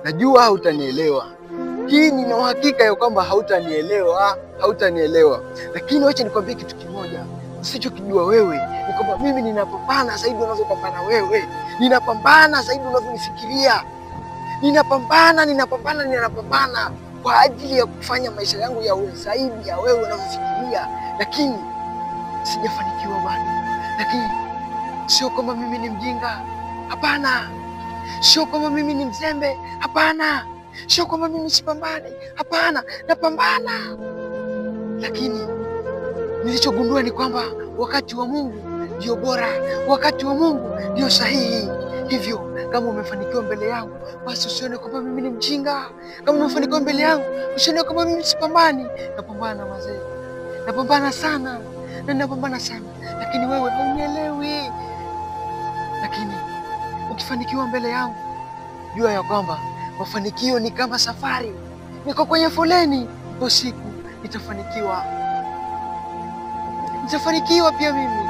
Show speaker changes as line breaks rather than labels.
Najua hautanielewa. Hii nina uhakika ya kwamba hautanielewa. Lakini wacha nikwambie kitu kimoja. Usichokijua wewe ni kwamba mimi ninapambana zaidi unavyopambana wewe. Ninapambana zaidi unavyonifikiria. Ninapambana kwa ajili ya kufanya maisha yangu yawe zaidi ya wewe unavyofikiria. Lakini sijafanikiwa bado. Lakini sio kwamba mimi ni mjinga. Hapana. Sio kwamba mimi ni mzembe. Hapana. Sio kwamba mimi sipambani. Hapana, napambana. Lakini nilichogundua ni kwamba wakati wa Mungu ndio bora, wakati wa Mungu ndio sahihi. Hivyo kama umefanikiwa mbele yangu, basi usione kwamba mimi ni mjinga. Kama umefanikiwa mbele yangu, usione kwamba mimi sipambani. Napambana wazee. Napambana sana. Lakini wewe haunielewi. Lakini ukifanikiwa mbele yangu, jua ya kwamba mafanikio ni kama safari. Niko kwenye foleni, ipo siku nitafanikiwa pia mimi.